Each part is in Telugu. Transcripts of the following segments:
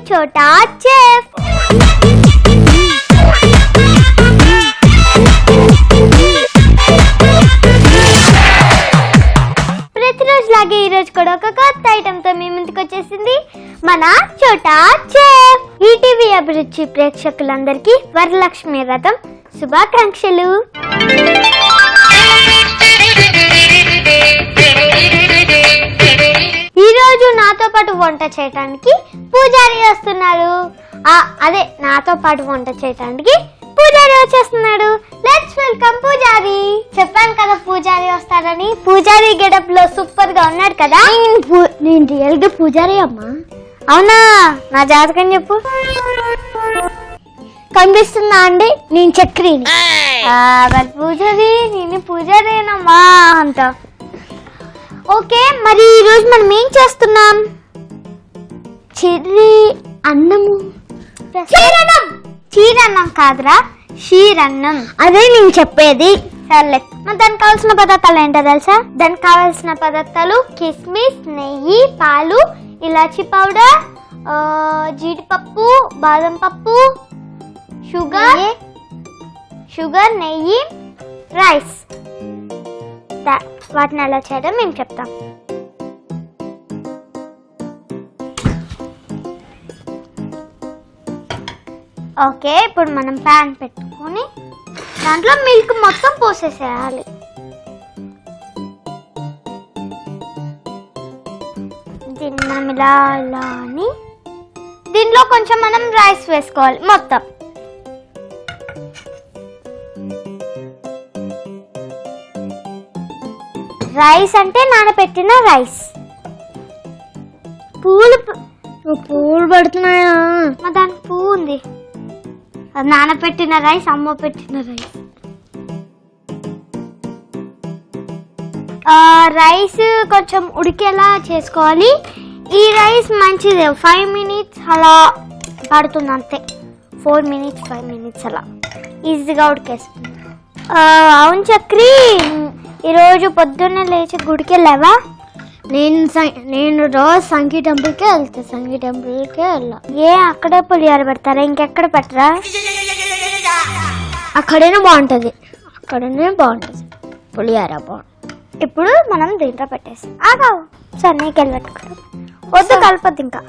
చోటా చెఫ్. ప్రతిరోజులాగే ఈరోజు కూడా ఒక కొత్త ఐటెంతో మీ ముందుకు వచ్చేసింది మన చోటా చెఫ్. ఈటీవీ అభిరుచి ప్రేక్షకులందరికీ వరలక్ష్మి వ్రతం శుభాకాంక్షలు. ఈరోజు నాతో పాటు వంట చేయడానికి పూజారి వస్తున్నారు. నాతో పాటు వంట చేయడానికి పూజారి వచ్చేస్తున్నాడు. లెట్స్ వెల్కమ్ పూజారి. చెప్పాను కదా పూజారి వస్తారని. పూజారి గెటప్ లో సూపర్ గా ఉన్నాడు కదా. నేను రియల్ గా పూజారి అమ్మా. అవునా? నా జాతకం చెప్పు. కనిపిస్తుందా అండి? నేను చక్రిని. పూజారి నేను పూజారేనమ్మా అంట. ఓకే, మరి ఈరోజు మనం ఏం చేస్తున్నాం? అన్నము. చీరన్నం కాదురా, క్షీరన్నం. అదే నేను చెప్పేది. సర్లే, మరి దానికి కావాల్సిన పదార్థాలు ఏంటో తెలుసా? దానికి కావాల్సిన పదార్థాలు కిస్మిస్, నెయ్యి, పాలు, ఇలాచీ పౌడర్, జీడిపప్పు, బాదం పప్పు, షుగర్, నెయ్యి, రైస్. వాటిని ఎలా చేయడం మేము చెప్తాం. ఓకే, ఇప్పుడు మనం ప్యాన్ పెట్టుకొని దాంట్లో మిల్క్ మొత్తం పోసేసేయాలి. దీన్ని మనం ఇలా అని దీంట్లో కొంచెం మనం రైస్ వేసుకోవాలి. మొత్తం రైస్ అంటే నానబెట్టిన రైస్. పువ్వులు పడుతున్నాయా? మా దానికి పువ్వు ఉంది. అది నానబెట్టిన రైస్, అమ్మ పెట్టిన రైస్. రైస్ కొంచెం ఉడికేలా చేసుకోవాలి. ఈ రైస్ మంచిదే. 5 minutes అలా పడుతుంది అంతే. 4 minutes 5 minutes అలా ఈజీగా ఉడికేస్తుంది. అవును చక్రి, ఈరోజు పొద్దున్నే లేచి గుడికి వెళ్ళావా? నేను రోజు సంగీ టెంపుల్కే వెళ్తాను. సంగీ టెంపుల్కే వెళ్ళా. అక్కడే పులిహార పెడతారా? ఇంకెక్కడ పెట్టరా? అక్కడనే బాగుంటుంది. పులిహార బాగుంటుంది. ఇప్పుడు మనం దీంట్లో పెట్టేసి సరే నీకెళ్ళి పెట్టుకుంటాం. వద్దు, కలపద్దు. ఇంకా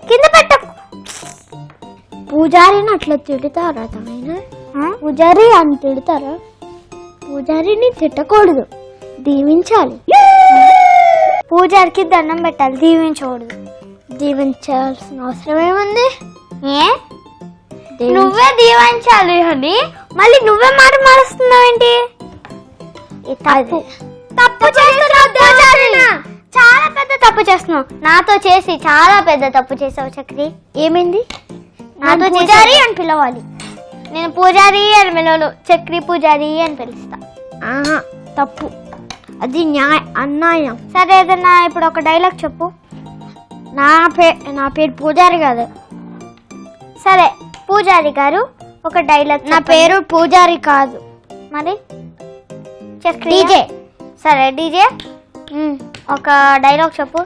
కింద పెట్టకు. పూజారిని అట్లా తిడతారా? పూజారి అని తిడతారా? పూజారిని తిట్టకూడదు, దీవించాలి. పూజారికి దండం పెట్టాలి, దీవించకూడదు. దీవించాల్సిన అవసరం ఏముంది? నువ్వే దీవించాలి అని మళ్ళీ నువ్వే మాట మారుస్తున్నావేంటి? తప్పు చేస్తున్నావు. చాలా పెద్ద తప్పు చేస్తున్నావు. నాతో చేసి చాలా పెద్ద తప్పు చేసావు చక్రి. ఏమైంది? నాతో పూజారి అని పిలవాలి. నేను పూజారి అని పిలవను, చక్రి పూజారి అని పిలుస్తా. తప్పు, అది అన్యాయం. సరే, ఏదన్నా ఇప్పుడు ఒక డైలాగ్ చెప్పు. నా పేరు పూజారి కాదు. సరే పూజారి గారు ఒక డైలాగ్. నా పేరు పూజారి కాదు. మరి డీజే. సరే డీజే, ఒక డైలాగ్ చెప్పు.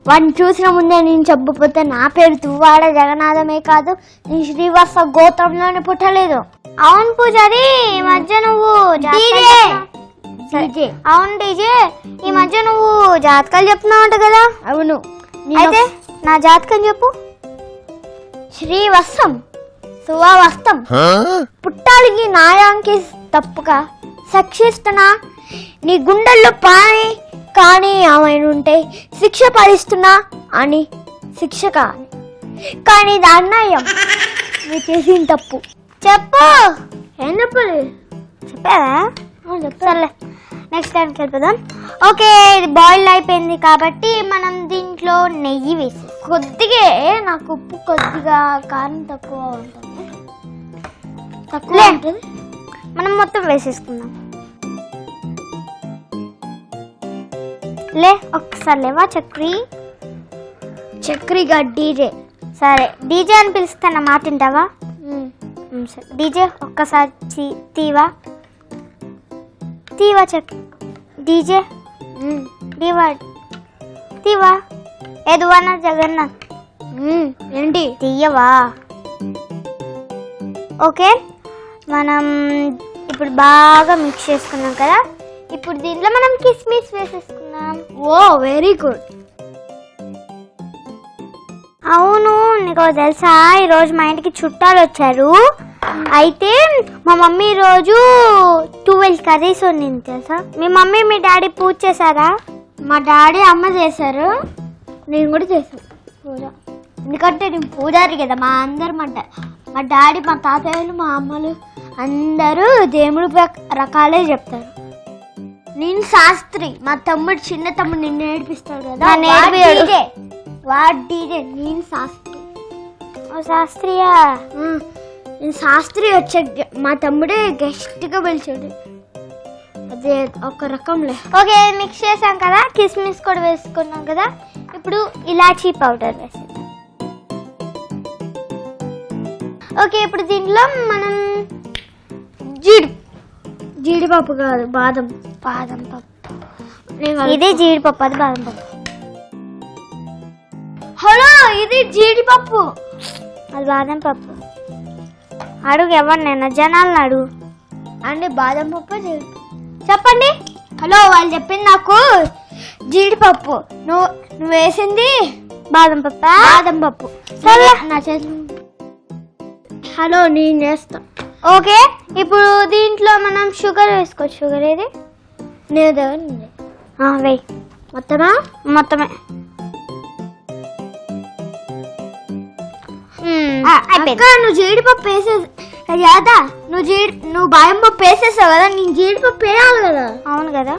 వాడిని చూసిన ముందే నేను చెప్పకపోతే నా పేరు తువ్వాడ జగన్నాథమే కాదు, నేను శ్రీవాస గోత్రంలోనే పుట్టలేదు. అవును పూజారి, ఈ మధ్య నువ్వు అవును డీజే, ఈ మధ్య నువ్వు జాతకాలు చెప్తున్నావు అంట కదా? అవును. అయితే నా జాతకం చెప్పు. శ్రీవత్సం సువస్తం పుట్టాలికి నాయాంకి తప్పుగా సక్షిస్తున్నా నీ గుండెల్లో పాని కానీ ఆమెనుంటే శిక్ష పడిస్తున్నా అని శిక్ష కానీ ఇది అన్యాయం. మీరు చేసిన తప్పు. చెప్పు. ఏం చెప్పాలి? చెప్పావా? సర్లే, నెక్స్ట్ టైంకి వెళ్ళిపోదాం. ఓకే, ఇది బాయిల్ అయిపోయింది కాబట్టి మనం దీంట్లో నెయ్యి వేసి కొద్దిగా, నాకు ఉప్పు కొద్దిగా కారం తక్కువ ఉంటుంది. మనం మొత్తం వేసేసుకుందాం. ఒక్కసారి లేవా చక్రిగా డీజే. సరే డీజే అని పిలుస్తాను, మాట వింటావా? సరే డీజే ఒక్కసారి తీవా చక్రి. డీజే తీవా ఏదువన్నా జగన్నాథ్ ఏంటి తీయవా? ఓకే, మనం ఇప్పుడు బాగా మిక్స్ చేసుకున్నాం కదా. ఇప్పుడు దీంట్లో మనం కిస్మిస్ వేసేసుకున్నాం. ఓ వెరీ గుడ్. అవును, నీకు తెలుసా ఈరోజు మా ఇంటికి చుట్టాలు వచ్చారు. అయితే మా మమ్మీ ఈరోజు 12 కర్రీస్ వండింది తెలుసా. మీ మమ్మీ మీ డాడీ పూజ చేశారా? మా డాడీ అమ్మ చేశారు, నేను కూడా చేశాను పూజ. ఎందుకంటే నేను పూజారి కదా. మా డాడీ, మా తాతయ్యలు, మా అమ్మలు అందరూ దేవుడు రకాలే చెప్తారు. నేను శాస్త్రి, మా తమ్ముడు చిన్న తమ్ముడు నిన్ను నేర్పిస్తాడు కదా, నేను శాస్త్రి. శాస్త్రియా? నేను శాస్త్రి వచ్చే మా తమ్ముడే గెస్ట్ గా పిలిచాడు. అదే ఒక రకంలే. ఓకే, మిక్స్ చేసాం కదా, కిస్మిస్ కూడా వేసుకున్నాం కదా. ఇప్పుడు ఇలాచీ పౌడర్ వేసేద్దాం. ఓకే, ఇప్పుడు దీంట్లో మనం జీడిపప్పు కాదు, బాదం పప్పు. ఇది జీడిపప్పు, అది బాదం పప్పు. హలో, ఇది జీడిపప్పు, అది బాదం పప్పు. అడుగు ఎవరినైనా, జనాలను అడుగు. అంటే బాదం పప్పు చెప్పండి. హలో, వాళ్ళు చెప్పింది నాకు జీడిపప్పు, నువ్వు వేసింది బాదం పప్పు. సరే నా చేతి. హలో, నేను చేస్తా. ఓకే, ఇప్పుడు దీంట్లో మనం షుగర్ వేసుకోవచ్చు. షుగర్ ఏది? వేయి. మొత్తమే. నువ్వు జీడిపప్పు వేసేది కదా, నువ్వు బాదం పప్పు వేసేసావు కదా, నేను జీడిపప్పు వేయాలి కదా. అవును కదా.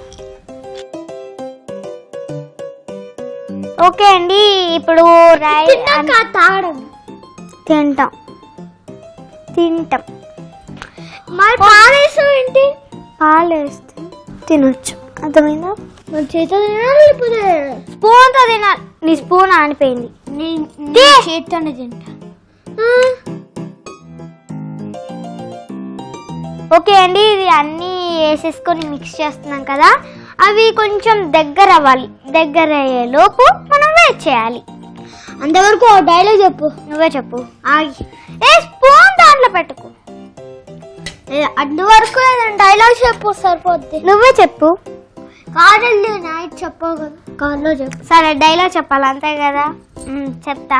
ఓకే అండి, ఇప్పుడు తాగడం తింటాం. మరి పాలు వేసావు ఏంటి? పాలు వేస్తే తినొచ్చు, అర్థమైందా? చేతితో తినాలి, లేకపోతే స్పూన్తో తినాలి. నీ స్పూన్ ఆనిపోయింది, చేతితోనే తింటా. ఓకే అండి, ఇది అన్నీ వేసేసుకొని మిక్స్ చేస్తున్నాం కదా. అవి కొంచెం దగ్గర అవ్వాలి. దగ్గర అయ్యే లోపు మనం వెయిట్ చేయాలి. అంతవరకు డైలాగ్ చెప్పు. నువ్వే చెప్పు. స్పూన్ దాంట్లో పెట్టుకో. అంతవరకు డైలాగ్ చెప్పు, సరిపోద్ది. నువ్వే చెప్పు. కాదండి, నైట్ చెప్పవు కదా, కాల్లో చెప్పు. సరే, డైలాగ్ చెప్పాలి అంతే కదా. చెప్తా.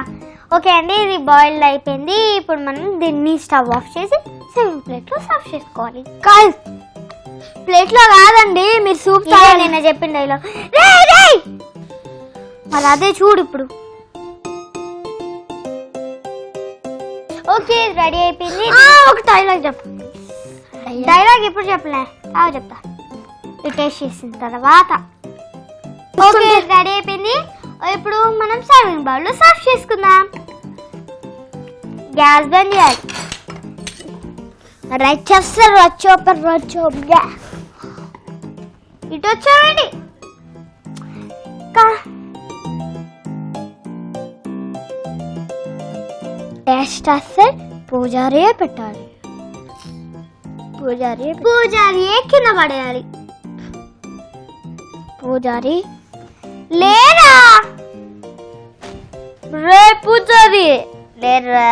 ఓకే అండి, ఇది బాయిల్డ్ అయిపోయింది. ఇప్పుడు మనం దీన్ని స్టవ్ ఆఫ్ చేసి సర్వింగ్ ప్లేట్లో సర్వ్ చేసుకోవాలి. ప్లేట్లో కాదండి, మీరు సూప్ తాగాలి. నేను చెప్పిన డైలాగ్ మరి అదే చూడు ఇప్పుడు. ఓకే, రెడీ అయిపోయింది. ఒక డైలాగ్ చెప్పు. డైలాగ్ ఇప్పుడు చెప్పలే, చెప్తా టేస్ట్ చేసిన తర్వాత. ఓకే, రెడీ అయిపోయింది. ఇప్పుడు మనం సర్వింగ్ బౌల్ లో సర్వ్ చేసుకుందాం. గ్యాస్ బంద్ చేయాలి. ఇటు వచ్చామండి. టేస్ట్ వస్తే పూజారీ పెట్టాలి. పూజారీ కింద పడేయాలి. పూజారీ లేరా? రే పూజారీ లేరా?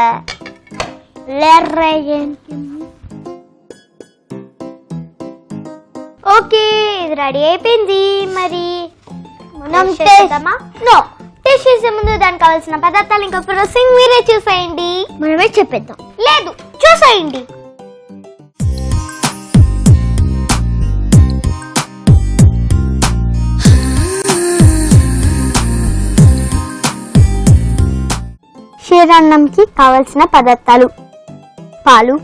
ఓకే, ఇది రెడీ అయిపోయింది. మరి మనం టేస్ట్ చేసే ముందు దానికి కావాల్సిన పదార్థాలు ఇంకా ప్రాసెసింగ్ మీరే చూసేయండి. మనమే చెప్పేద్దాం. లేదు, చూసేయండి. క్షీరాన్నంకి కావలసిన పదార్థాలు: పాలు,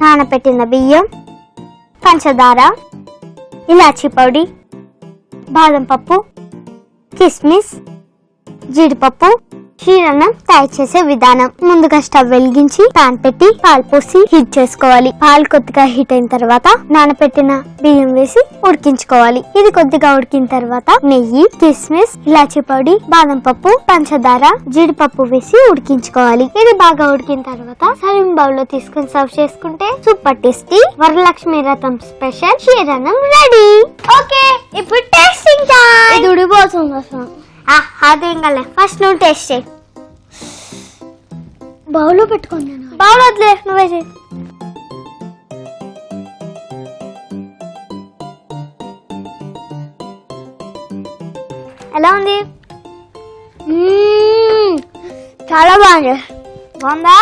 నానబెట్టిన బియ్యం, పంచదార, ఇలాచీ పొడి, బాదం పప్పు, కిస్మిస్, జీడిపప్పు. క్షీరాన్నం తయారు చేసే విధానం: ముందుగా స్టవ్ వెలిగించి పాన్ పెట్టి పాలు పోసి హీట్ చేసుకోవాలి. పాలు కొద్దిగా హీట్ అయిన తర్వాత నానబెట్టిన బియ్యం వేసి ఉడికించుకోవాలి. ఇది కొద్దిగా ఉడికిన తర్వాత నెయ్యి, కిస్మిస్, ఇలాచీ పొడి, బాదం పప్పు, పంచదార, జీడిపప్పు వేసి ఉడికించుకోవాలి. ఇది బాగా ఉడికిన తర్వాత సర్వింగ్ బౌల్ లో తీసుకుని సర్వ్ చేసుకుంటే సూపర్ టేస్టీ వరలక్ష్మి వ్రతం స్పెషల్ క్షీరాన్నం రెడీ. ఓకే, ఇప్పుడు టేస్టింగ్ టైం. ఇది ఉడిపోతుంది. అదేం కలే, ఫస్ట్ నువ్వు టేస్ట్ చేయి. బౌల్లో పెట్టుకున్నాను. బౌల్ వద్దులే, నువ్వే చేయి. ఎలా ఉంది? చాలా బాగుంది. బాగుందా?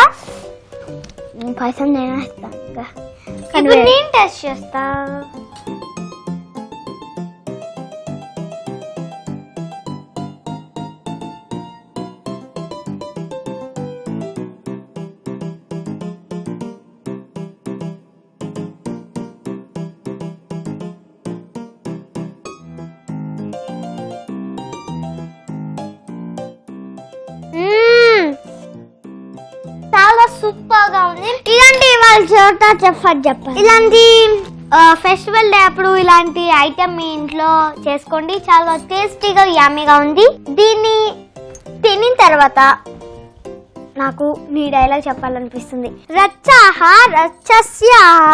పాయసం నేను వేస్తాను. ఇప్పుడు నేను టెస్ట్ చేస్తా. చాలా సూపర్ గా ఉంది. ఇలాంటి వాళ్ళ చోట చెప్పండి. ఇలాంటి ఫెస్టివల్ డే అప్పుడు ఇలాంటి ఐటమ్ మీ ఇంట్లో చేసుకోండి. చాలా టేస్టీగా యమ్మీగా ఉంది. దీన్ని తినిన తర్వాత నాకు నీ డైలాగ్ చెప్పాలనిపిస్తుంది. రచ్చాహ రచ్చస్యాహ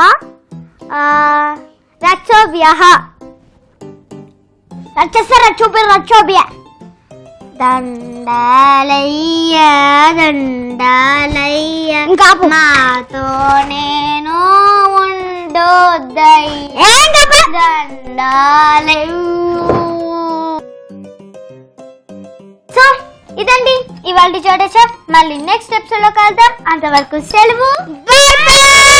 రచ్చోభ్యః రచ్చస్య రచ్చోభ్య రచ్చోభ్య దండాలయ్య దండాలయ్య ఇంకా మాతో నేను ఉండొద్దయ్య దండాలయ్య. సో ఇదండి ఇవాళ చోట చెఫ్. మళ్ళీ నెక్స్ట్ ఎపిసోడ్ లో కలుద్దాం. అంతవరకు సెలవు. By by.